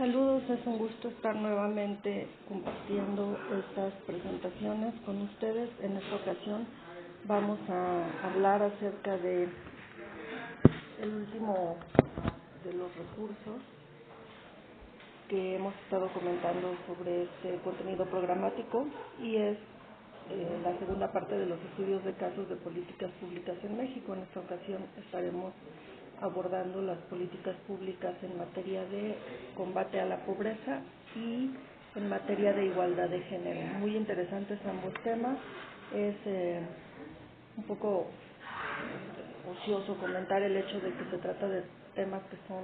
Saludos, es un gusto estar nuevamente compartiendo estas presentaciones con ustedes. En esta ocasión vamos a hablar acerca de el último de los recursos que hemos estado comentando sobre este contenido programático y es la segunda parte de los estudios de casos de políticas públicas en México. En esta ocasión estaremos abordando las políticas públicas en materia de combate a la pobreza y en materia de igualdad de género. Muy interesantes ambos temas. Es un poco ocioso comentar el hecho de que se trata de temas que son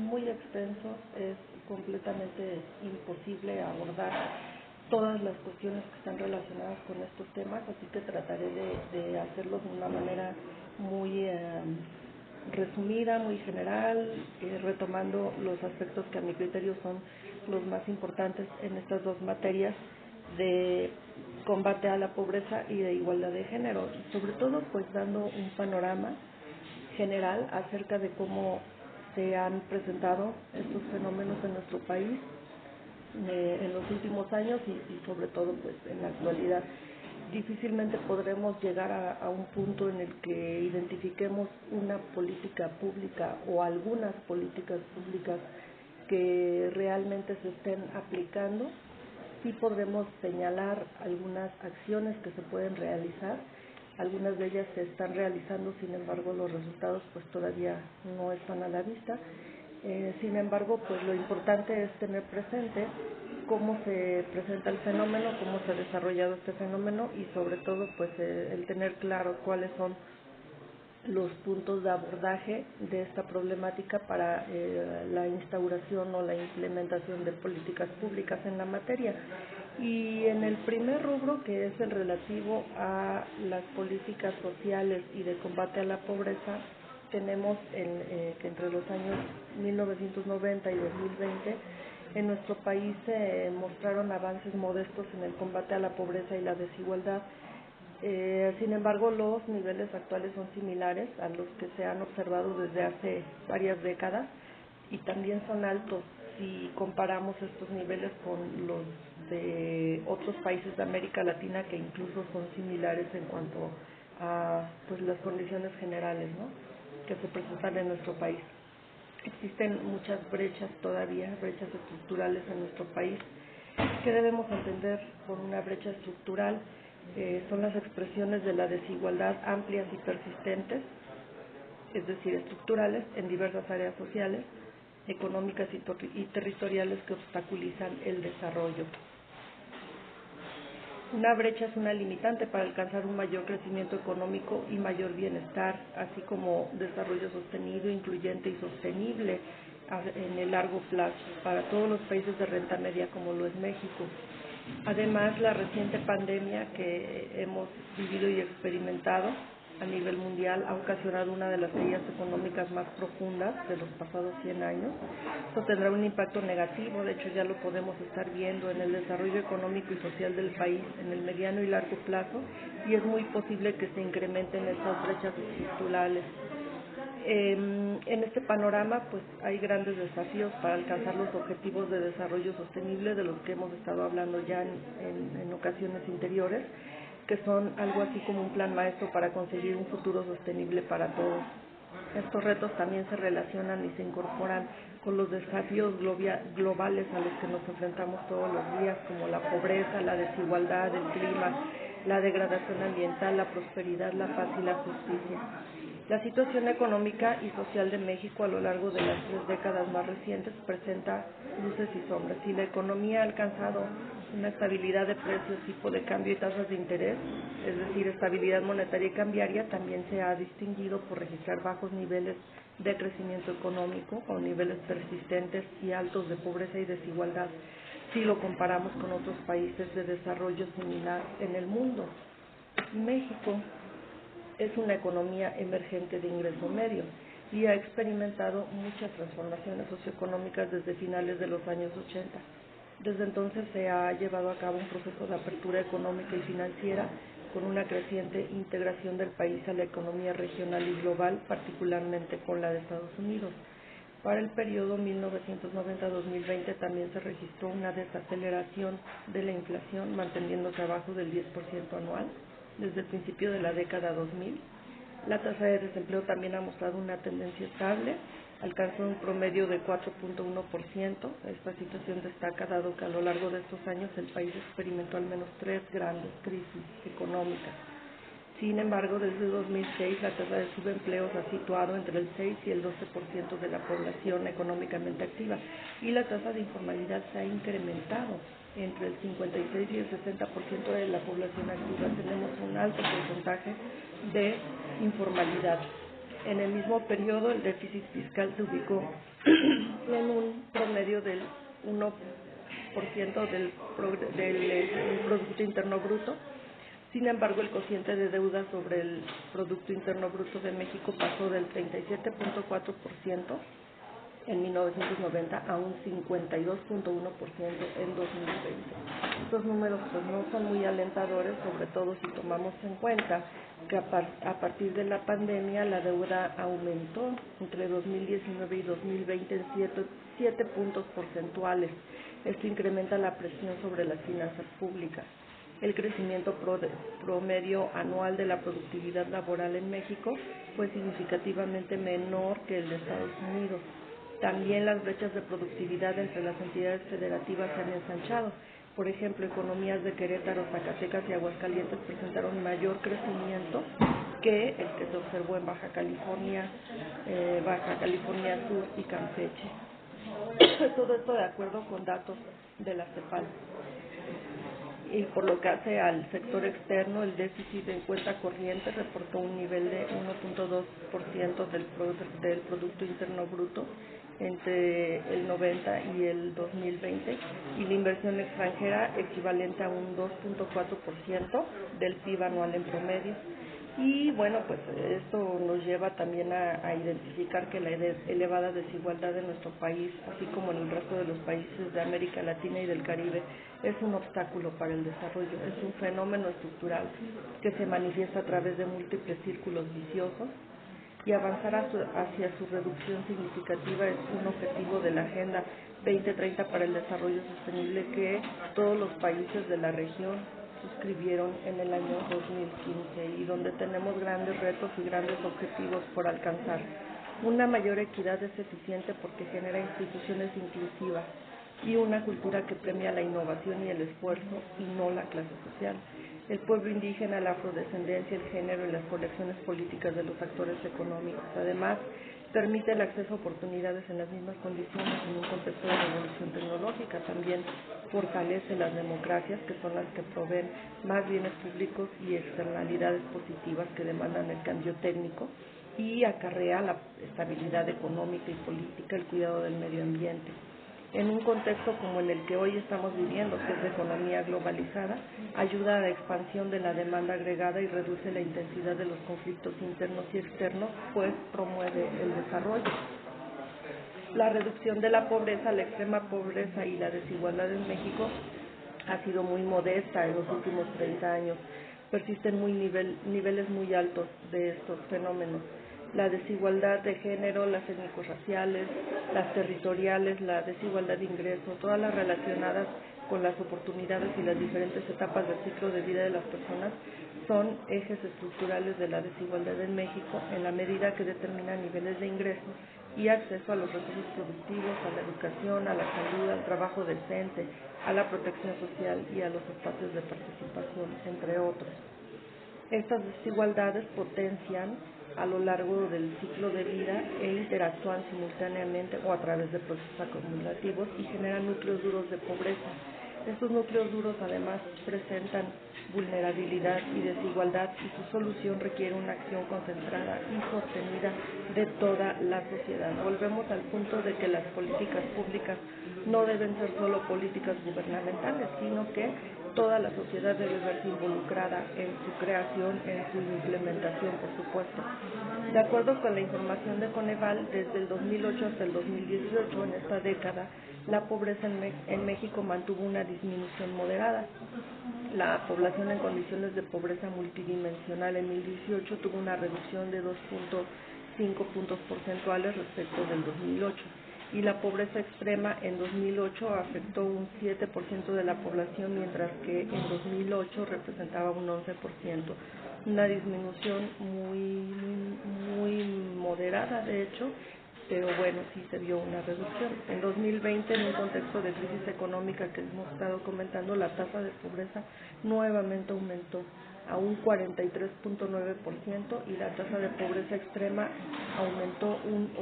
muy extensos. Es completamente imposible abordar todas las cuestiones que están relacionadas con estos temas, así que trataré de hacerlo de una manera muy resumida, muy general, retomando los aspectos que a mi criterio son los más importantes en estas dos materias de combate a la pobreza y de igualdad de género, y sobre todo pues dando un panorama general acerca de cómo se han presentado estos fenómenos en nuestro país en los últimos años y sobre todo pues en la actualidad. Difícilmente podremos llegar a un punto en el que identifiquemos una política pública o algunas políticas públicas que realmente se estén aplicando. Sí podremos señalar algunas acciones que se pueden realizar, algunas de ellas se están realizando, sin embargo los resultados pues todavía no están a la vista. Sin embargo, pues lo importante es tener presente cómo se presenta el fenómeno, cómo se ha desarrollado este fenómeno y sobre todo pues el tener claro cuáles son los puntos de abordaje de esta problemática para la instauración o la implementación de políticas públicas en la materia. Y en el primer rubro, que es el relativo a las políticas sociales y de combate a la pobreza, tenemos que entre los años 1990 y 2020 en nuestro país se mostraron avances modestos en el combate a la pobreza y la desigualdad. Sin embargo, los niveles actuales son similares a los que se han observado desde hace varias décadas y también son altos si comparamos estos niveles con los de otros países de América Latina que incluso son similares en cuanto a pues las condiciones generales, ¿no?, que se presentan en nuestro país. Existen muchas brechas todavía, brechas estructurales en nuestro país. ¿Qué debemos entender por una brecha estructural? Son las expresiones de la desigualdad amplias y persistentes, es decir, estructurales en diversas áreas sociales, económicas y territoriales que obstaculizan el desarrollo. Una brecha es una limitante para alcanzar un mayor crecimiento económico y mayor bienestar, así como desarrollo sostenido, incluyente y sostenible en el largo plazo para todos los países de renta media como lo es México. Además, la reciente pandemia que hemos vivido y experimentado a nivel mundial ha ocasionado una de las caídas económicas más profundas de los pasados 100 años. Esto tendrá un impacto negativo, de hecho ya lo podemos estar viendo en el desarrollo económico y social del país en el mediano y largo plazo, y es muy posible que se incrementen estas brechas estructurales. En este panorama pues hay grandes desafíos para alcanzar los objetivos de desarrollo sostenible de los que hemos estado hablando ya en ocasiones anteriores, que son algo así como un plan maestro para conseguir un futuro sostenible para todos. Estos retos también se relacionan y se incorporan con los desafíos globales a los que nos enfrentamos todos los días, como la pobreza, la desigualdad, el clima, la degradación ambiental, la prosperidad, la paz y la justicia. La situación económica y social de México a lo largo de las 3 décadas más recientes presenta luces y sombras. Si la economía ha alcanzado una estabilidad de precios, tipo de cambio y tasas de interés, es decir, estabilidad monetaria y cambiaria, también se ha distinguido por registrar bajos niveles de crecimiento económico, con niveles persistentes y altos de pobreza y desigualdad, si lo comparamos con otros países de desarrollo similar en el mundo. México es una economía emergente de ingreso medio y ha experimentado muchas transformaciones socioeconómicas desde finales de los años 80. Desde entonces se ha llevado a cabo un proceso de apertura económica y financiera con una creciente integración del país a la economía regional y global, particularmente con la de Estados Unidos. Para el periodo 1990-2020 también se registró una desaceleración de la inflación, manteniéndose abajo del 10% anual desde el principio de la década 2000. La tasa de desempleo también ha mostrado una tendencia estable, alcanzó un promedio de 4.1%. Esta situación destaca dado que a lo largo de estos años el país experimentó al menos 3 grandes crisis económicas. Sin embargo, desde 2006 la tasa de subempleo se ha situado entre el 6 y el 12% de la población económicamente activa y la tasa de informalidad se ha incrementado entre el 56 y el 60% de la población activa. Tenemos un alto porcentaje de informalidad. En el mismo periodo el déficit fiscal se ubicó en un promedio del 1% del Producto Interno Bruto. Sin embargo, el cociente de deuda sobre el Producto Interno Bruto de México pasó del 37.4% en 1990 a un 52.1% en 2020. Estos números pues no son muy alentadores, sobre todo si tomamos en cuenta que a partir de la pandemia la deuda aumentó entre 2019 y 2020 en 7 puntos porcentuales. Esto incrementa la presión sobre las finanzas públicas. El crecimiento promedio anual de la productividad laboral en México fue significativamente menor que el de Estados Unidos. También las brechas de productividad entre las entidades federativas se han ensanchado. Por ejemplo, economías de Querétaro, Zacatecas y Aguascalientes presentaron mayor crecimiento que el que se observó en Baja California Sur y Campeche. Todo esto de acuerdo con datos de la CEPAL. Y por lo que hace al sector externo, el déficit en cuenta corriente reportó un nivel de 1.2% del Producto Interno Bruto entre el 90 y el 2020 y la inversión extranjera equivalente a un 2.4% del PIB anual en promedio. Y bueno, pues esto nos lleva también a identificar que la elevada desigualdad de nuestro país, así como en el resto de los países de América Latina y del Caribe, es un obstáculo para el desarrollo. Es un fenómeno estructural que se manifiesta a través de múltiples círculos viciosos y avanzar hacia su reducción significativa es un objetivo de la Agenda 2030 para el Desarrollo Sostenible que todos los países de la región suscribieron en el año 2015 y donde tenemos grandes retos y grandes objetivos por alcanzar. Una mayor equidad es eficiente porque genera instituciones inclusivas y una cultura que premia la innovación y el esfuerzo y no la clase social. El pueblo indígena, la afrodescendencia, el género y las conexiones políticas de los actores económicos. Además, permite el acceso a oportunidades en las mismas condiciones en un contexto de revolución tecnológica. También fortalece las democracias, que son las que proveen más bienes públicos y externalidades positivas que demandan el cambio técnico y acarrea la estabilidad económica y política, el cuidado del medio ambiente. En un contexto como en el que hoy estamos viviendo, que es de economía globalizada, ayuda a la expansión de la demanda agregada y reduce la intensidad de los conflictos internos y externos, pues promueve el desarrollo. La reducción de la pobreza, la extrema pobreza y la desigualdad en México ha sido muy modesta en los últimos 30 años. Persisten niveles muy altos de estos fenómenos. La desigualdad de género, las étnico-raciales, las territoriales, la desigualdad de ingresos, todas las relacionadas con las oportunidades y las diferentes etapas del ciclo de vida de las personas son ejes estructurales de la desigualdad en México en la medida que determinan niveles de ingresos y acceso a los recursos productivos, a la educación, a la salud, al trabajo decente, a la protección social y a los espacios de participación, entre otros. Estas desigualdades potencian a lo largo del ciclo de vida e interactúan simultáneamente o a través de procesos acumulativos y generan núcleos duros de pobreza. Estos núcleos duros además presentan vulnerabilidad y desigualdad y su solución requiere una acción concentrada y sostenida de toda la sociedad. Volvemos al punto de que las políticas públicas no deben ser solo políticas gubernamentales, sino que toda la sociedad debe verse involucrada en su creación, en su implementación, por supuesto. De acuerdo con la información de Coneval, desde el 2008 hasta el 2018, en esta década, la pobreza en México mantuvo una disminución moderada. La población en condiciones de pobreza multidimensional en 2018 tuvo una reducción de 2.7 5 puntos porcentuales respecto del 2008. Y la pobreza extrema en 2008 afectó un 7% de la población, mientras que en 2008 representaba un 11%. Una disminución muy moderada, de hecho, pero bueno, sí se vio una reducción. En 2020, en un contexto de crisis económica que hemos estado comentando, la tasa de pobreza nuevamente aumentó a un 43.9% y la tasa de pobreza extrema aumentó un 8.5%.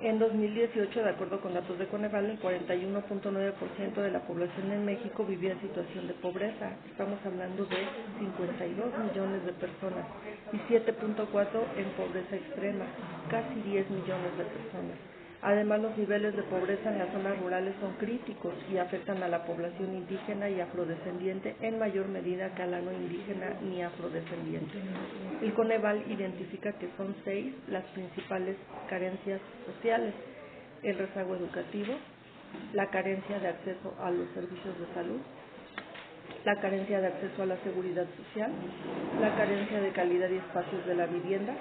En 2018, de acuerdo con datos de Coneval, el 41.9% de la población en México vivía en situación de pobreza. Estamos hablando de 52 millones de personas y 7.4 en pobreza extrema, casi 10 millones de personas. Además, los niveles de pobreza en las zonas rurales son críticos y afectan a la población indígena y afrodescendiente en mayor medida que a la no indígena ni afrodescendiente. El Coneval identifica que son 6 las principales carencias sociales: el rezago educativo, la carencia de acceso a los servicios de salud, la carencia de acceso a la seguridad social, la carencia de calidad y espacios de la vivienda,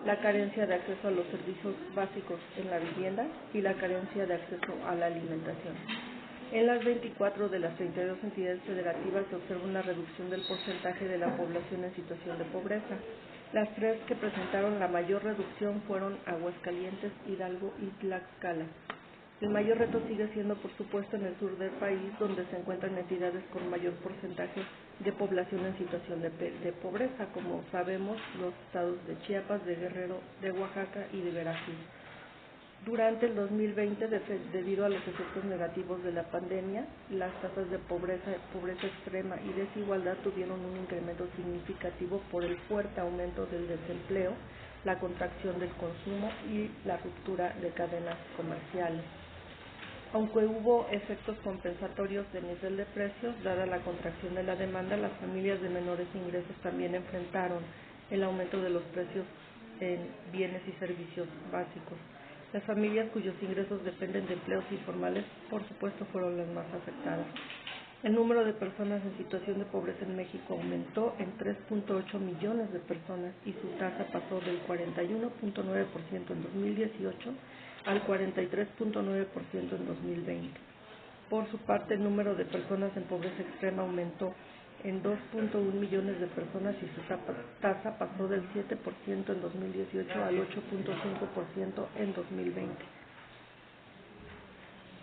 la carencia de acceso a los servicios básicos en la vivienda y la carencia de acceso a la alimentación. En las 24 de las 32 entidades federativas se observa una reducción del porcentaje de la población en situación de pobreza. Las 3 que presentaron la mayor reducción fueron Aguascalientes, Hidalgo y Tlaxcala. El mayor reto sigue siendo, por supuesto, en el sur del país, donde se encuentran entidades con mayor porcentaje de población en situación de pobreza, como sabemos, los estados de Chiapas, de Guerrero, de Oaxaca y de Veracruz. Durante el 2020, debido a los efectos negativos de la pandemia, las tasas de pobreza extrema y desigualdad tuvieron un incremento significativo por el fuerte aumento del desempleo, la contracción del consumo y la ruptura de cadenas comerciales. Aunque hubo efectos compensatorios de nivel de precios, dada la contracción de la demanda, las familias de menores ingresos también enfrentaron el aumento de los precios en bienes y servicios básicos. Las familias cuyos ingresos dependen de empleos informales, por supuesto, fueron las más afectadas. El número de personas en situación de pobreza en México aumentó en 3.8 millones de personas y su tasa pasó del 41.9% en 2018 al 43.9% en 2020. Por su parte, el número de personas en pobreza extrema aumentó en 2.1 millones de personas y su tasa pasó del 7% en 2018 al 8.5% en 2020.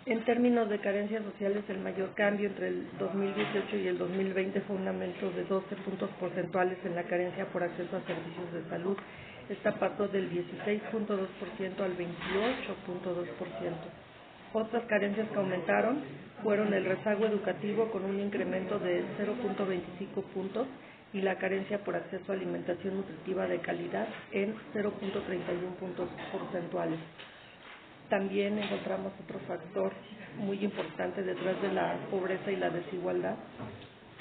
En términos de carencias sociales, el mayor cambio entre el 2018 y el 2020 fue un aumento de 12 puntos porcentuales en la carencia por acceso a servicios de salud. Esta pasó del 16.2% al 28.2%. Otras carencias que aumentaron fueron el rezago educativo con un incremento de 0.25 puntos y la carencia por acceso a alimentación nutritiva de calidad en 0.31 puntos porcentuales. También encontramos otro factor muy importante detrás de la pobreza y la desigualdad.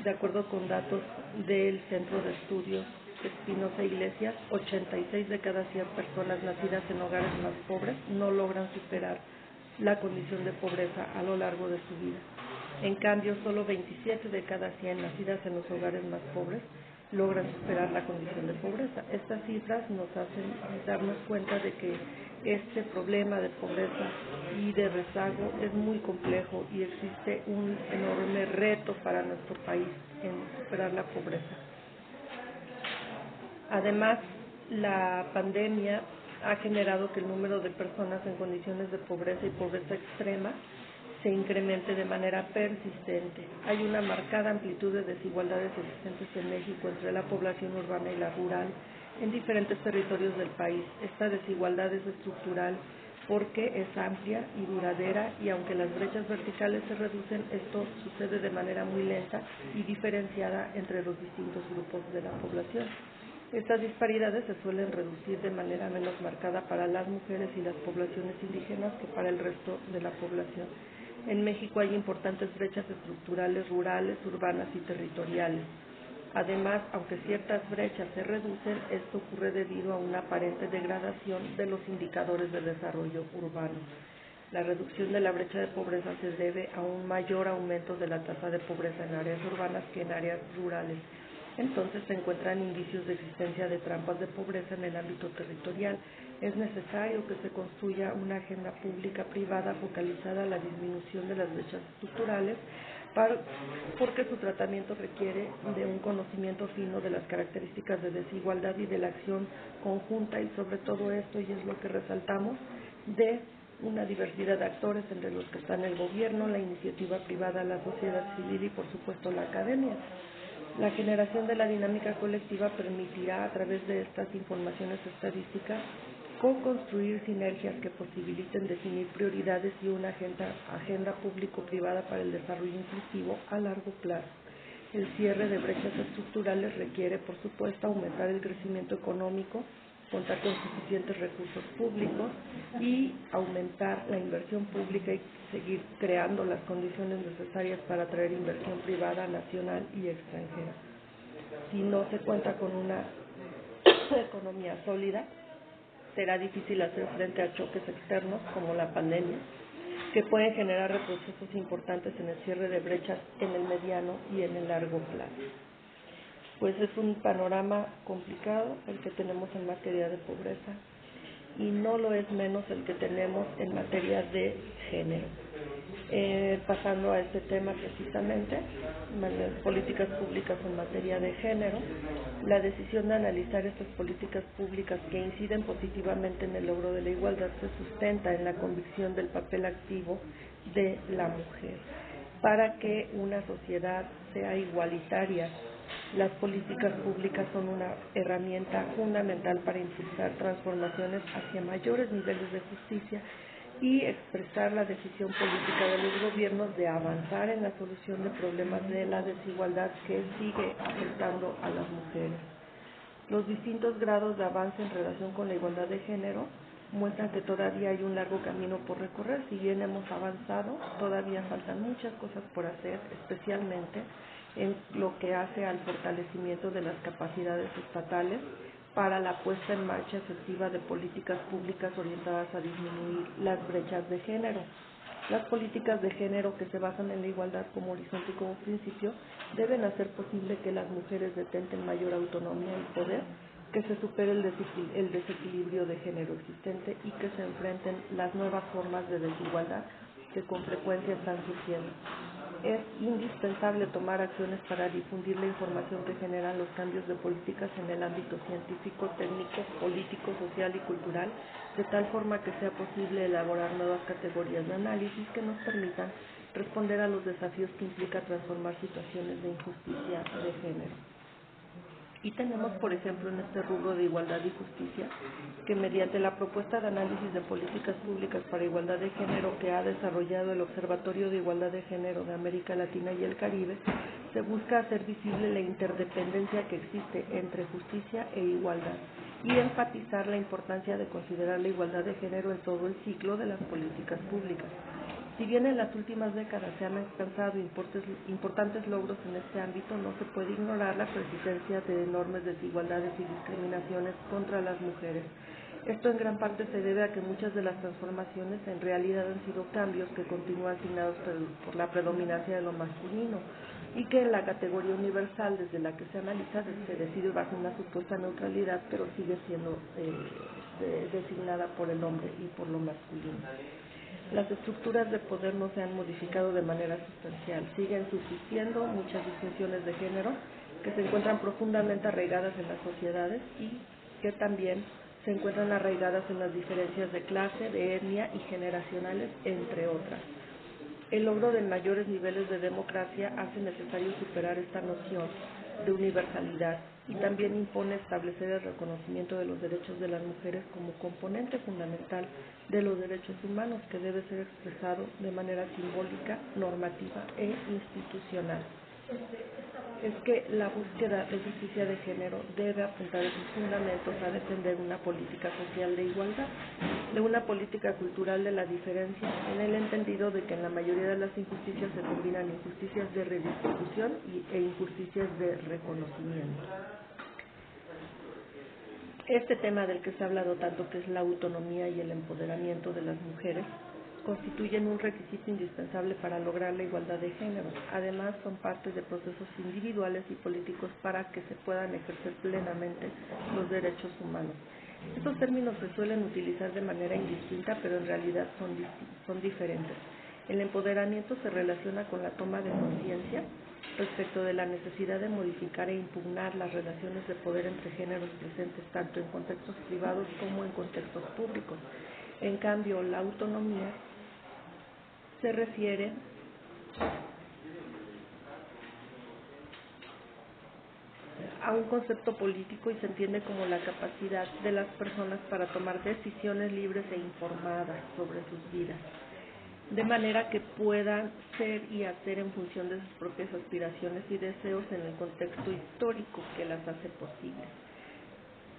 De acuerdo con datos del Centro de Estudios Espinosa Iglesias, 86 de cada 100 personas nacidas en hogares más pobres no logran superar la condición de pobreza a lo largo de su vida. En cambio, solo 27 de cada 100 nacidas en los hogares más pobres logran superar la condición de pobreza. Estas cifras nos hacen darnos cuenta de que este problema de pobreza y de rezago es muy complejo y existe un enorme reto para nuestro país en superar la pobreza. Además, la pandemia ha generado que el número de personas en condiciones de pobreza y pobreza extrema se incremente de manera persistente. Hay una marcada amplitud de desigualdades existentes en México entre la población urbana y la rural en diferentes territorios del país. Esta desigualdad es estructural porque es amplia y duradera y aunque las brechas verticales se reducen, esto sucede de manera muy lenta y diferenciada entre los distintos grupos de la población. Estas disparidades se suelen reducir de manera menos marcada para las mujeres y las poblaciones indígenas que para el resto de la población. En México hay importantes brechas estructurales rurales, urbanas y territoriales. Además, aunque ciertas brechas se reducen, esto ocurre debido a una aparente degradación de los indicadores de desarrollo urbano. La reducción de la brecha de pobreza se debe a un mayor aumento de la tasa de pobreza en áreas urbanas que en áreas rurales. entonces se encuentran indicios de existencia de trampas de pobreza en el ámbito territorial. Es necesario que se construya una agenda pública privada focalizada a la disminución de las brechas estructurales, porque su tratamiento requiere de un conocimiento fino de las características de desigualdad y de la acción conjunta, y sobre todo esto, y es lo que resaltamos, de una diversidad de actores, entre los que están el gobierno, la iniciativa privada, la sociedad civil y por supuesto la academia. La generación de la dinámica colectiva permitirá, a través de estas informaciones estadísticas, co-construir sinergias que posibiliten definir prioridades y una agenda público-privada para el desarrollo inclusivo a largo plazo. El cierre de brechas estructurales requiere, por supuesto, aumentar el crecimiento económico, contar con suficientes recursos públicos y aumentar la inversión pública y seguir creando las condiciones necesarias para atraer inversión privada, nacional y extranjera. Si no se cuenta con una economía sólida, será difícil hacer frente a choques externos como la pandemia, que pueden generar retrocesos importantes en el cierre de brechas en el mediano y en el largo plazo. Pues es un panorama complicado el que tenemos en materia de pobreza, y no lo es menos el que tenemos en materia de género. Pasando a este tema precisamente, políticas públicas en materia de género, la decisión de analizar estas políticas públicas que inciden positivamente en el logro de la igualdad se sustenta en la convicción del papel activo de la mujer. Para que una sociedad sea igualitaria, las políticas públicas son una herramienta fundamental para impulsar transformaciones hacia mayores niveles de justicia y expresar la decisión política de los gobiernos de avanzar en la solución de problemas de la desigualdad que sigue afectando a las mujeres. Los distintos grados de avance en relación con la igualdad de género muestran que todavía hay un largo camino por recorrer. Si bien hemos avanzado, todavía faltan muchas cosas por hacer, especialmente en lo que hace al fortalecimiento de las capacidades estatales para la puesta en marcha efectiva de políticas públicas orientadas a disminuir las brechas de género. Las políticas de género que se basan en la igualdad como horizonte y como principio deben hacer posible que las mujeres detenten mayor autonomía y poder, que se supere el desequilibrio de género existente y que se enfrenten las nuevas formas de desigualdad que con frecuencia están surgiendo. Es indispensable tomar acciones para difundir la información que generan los cambios de políticas en el ámbito científico, técnico, político, social y cultural, de tal forma que sea posible elaborar nuevas categorías de análisis que nos permitan responder a los desafíos que implica transformar situaciones de injusticia de género. Y tenemos, por ejemplo, en este rubro de igualdad y justicia, que mediante la propuesta de análisis de políticas públicas para igualdad de género que ha desarrollado el Observatorio de Igualdad de Género de América Latina y el Caribe, se busca hacer visible la interdependencia que existe entre justicia e igualdad y enfatizar la importancia de considerar la igualdad de género en todo el ciclo de las políticas públicas. Si bien en las últimas décadas se han alcanzado importantes logros en este ámbito, no se puede ignorar la persistencia de enormes desigualdades y discriminaciones contra las mujeres. Esto en gran parte se debe a que muchas de las transformaciones en realidad han sido cambios que continúan asignados por la predominancia de lo masculino, y que en la categoría universal desde la que se analiza se decide bajo una supuesta neutralidad, pero sigue siendo designada por el hombre y por lo masculino. Las estructuras de poder no se han modificado de manera sustancial. Siguen subsistiendo muchas distinciones de género que se encuentran profundamente arraigadas en las sociedades y que también se encuentran arraigadas en las diferencias de clase, de etnia y generacionales, entre otras. El logro de mayores niveles de democracia hace necesario superar esta noción de universalidad y también impone establecer el reconocimiento de los derechos de las mujeres como componente fundamental de los derechos humanos, que debe ser expresado de manera simbólica, normativa e institucional. Es que la búsqueda de justicia de género debe apuntar en sus fundamentos a defender una política social de igualdad, de una política cultural de la diferencia, en el entendido de que en la mayoría de las injusticias se combinan injusticias de redistribución e injusticias de reconocimiento. Este tema del que se ha hablado tanto, que es la autonomía y el empoderamiento de las mujeres, constituyen un requisito indispensable para lograr la igualdad de género. Además, son parte de procesos individuales y políticos para que se puedan ejercer plenamente los derechos humanos. Estos términos se suelen utilizar de manera indistinta, pero en realidad son diferentes. El empoderamiento se relaciona con la toma de conciencia respecto de la necesidad de modificar e impugnar las relaciones de poder entre géneros presentes tanto en contextos privados como en contextos públicos. En cambio, la autonomía se refiere a un concepto político y se entiende como la capacidad de las personas para tomar decisiones libres e informadas sobre sus vidas, de manera que puedan ser y hacer en función de sus propias aspiraciones y deseos en el contexto histórico que las hace posibles.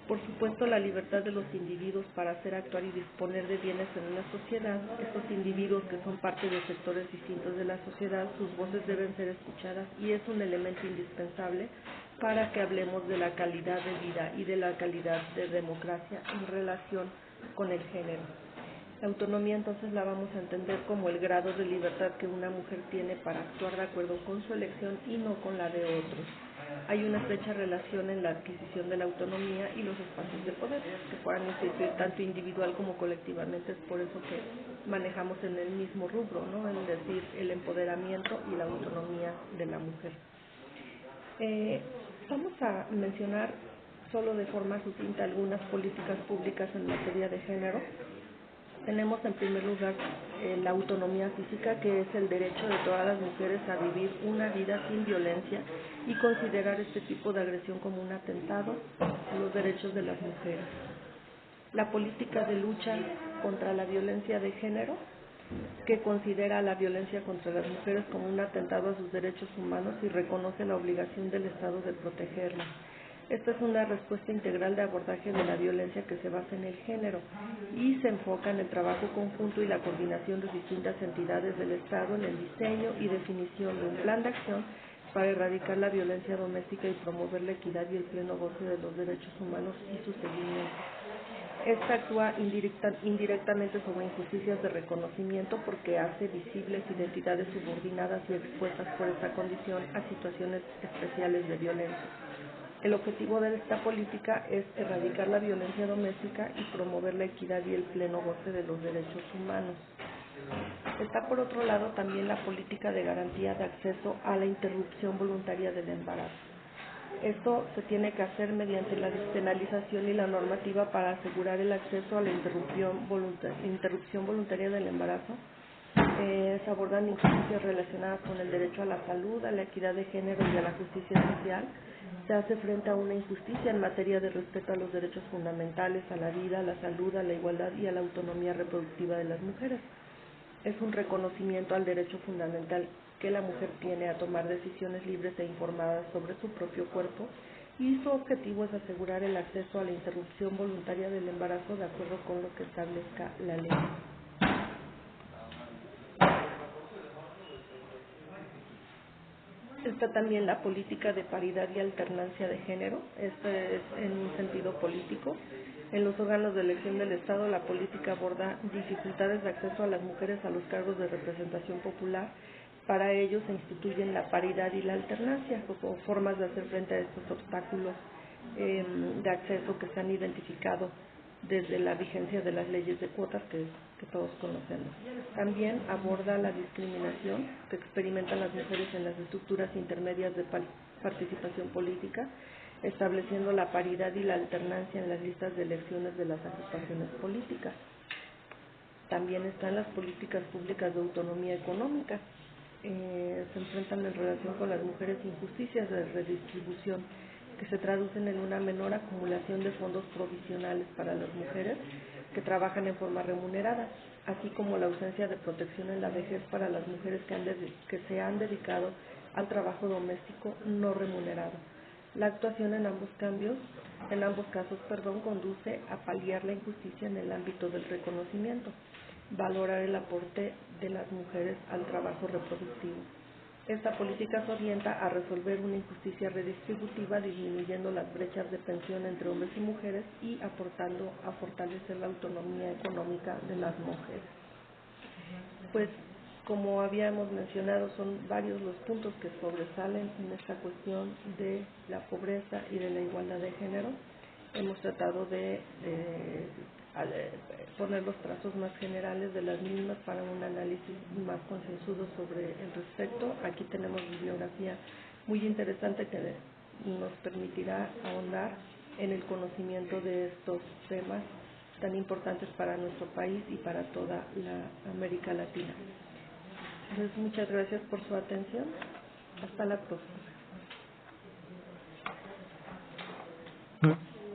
Por supuesto, la libertad de los individuos para hacer, actuar y disponer de bienes en una sociedad. Estos individuos que son parte de sectores distintos de la sociedad, sus voces deben ser escuchadas y es un elemento indispensable para que hablemos de la calidad de vida y de la calidad de democracia en relación con el género. La autonomía entonces la vamos a entender como el grado de libertad que una mujer tiene para actuar de acuerdo con su elección y no con la de otros. Hay una estrecha relación en la adquisición de la autonomía y los espacios de poder que puedan existir tanto individual como colectivamente. Es por eso que manejamos en el mismo rubro, ¿no? Es decir, el empoderamiento y la autonomía de la mujer. Vamos a mencionar solo de forma sucinta algunas políticas públicas en materia de género. Tenemos en primer lugar la autonomía física, que es el derecho de todas las mujeres a vivir una vida sin violencia y considerar este tipo de agresión como un atentado a los derechos de las mujeres. La política de lucha contra la violencia de género, que considera la violencia contra las mujeres como un atentado a sus derechos humanos y reconoce la obligación del Estado de protegerlas. Esta es una respuesta integral de abordaje de la violencia que se basa en el género y se enfoca en el trabajo conjunto y la coordinación de distintas entidades del Estado en el diseño y definición de un plan de acción para erradicar la violencia doméstica y promover la equidad y el pleno goce de los derechos humanos y su seguimiento. Esta actúa indirectamente sobre injusticias de reconocimiento porque hace visibles identidades subordinadas y expuestas por esta condición a situaciones especiales de violencia. El objetivo de esta política es erradicar la violencia doméstica y promover la equidad y el pleno goce de los derechos humanos. Está por otro lado también la política de garantía de acceso a la interrupción voluntaria del embarazo. Esto se tiene que hacer mediante la despenalización y la normativa para asegurar el acceso a la interrupción voluntaria del embarazo. Se abordan injusticias relacionadas con el derecho a la salud, a la equidad de género y a la justicia social. Se hace frente a una injusticia en materia de respeto a los derechos fundamentales, a la vida, a la salud, a la igualdad y a la autonomía reproductiva de las mujeres. Es un reconocimiento al derecho fundamental que la mujer tiene a tomar decisiones libres e informadas sobre su propio cuerpo y su objetivo es asegurar el acceso a la interrupción voluntaria del embarazo de acuerdo con lo que establezca la ley. Está también la política de paridad y alternancia de género. Esto es en un sentido político. En los órganos de elección del Estado, la política aborda dificultades de acceso a las mujeres a los cargos de representación popular. Para ello se instituyen la paridad y la alternancia como formas de hacer frente a estos obstáculos de acceso que se han identificado desde la vigencia de las leyes de cuotas que todos conocemos. También aborda la discriminación que experimentan las mujeres en las estructuras intermedias de participación política, estableciendo la paridad y la alternancia en las listas de elecciones de las agrupaciones políticas. También están las políticas públicas de autonomía económica. Se enfrentan en relación con las mujeres injusticias de redistribución que se traducen en una menor acumulación de fondos provisionales para las mujeres que trabajan en forma remunerada, así como la ausencia de protección en la vejez para las mujeres que se han dedicado al trabajo doméstico no remunerado. La actuación en ambos casos, conduce a paliar la injusticia en el ámbito del reconocimiento, valorar el aporte de las mujeres al trabajo reproductivo. Esta política se orienta a resolver una injusticia redistributiva, disminuyendo las brechas de pensión entre hombres y mujeres y aportando a fortalecer la autonomía económica de las mujeres. pues como habíamos mencionado, son varios los puntos que sobresalen en esta cuestión de la pobreza y de la igualdad de género. Hemos tratado de poner los trazos más generales de las mismas para un análisis más concienzudo sobre el respecto. Aquí tenemos bibliografía muy interesante que nos permitirá ahondar en el conocimiento de estos temas tan importantes para nuestro país y para toda la América Latina. Entonces, muchas gracias por su atención. Hasta la próxima.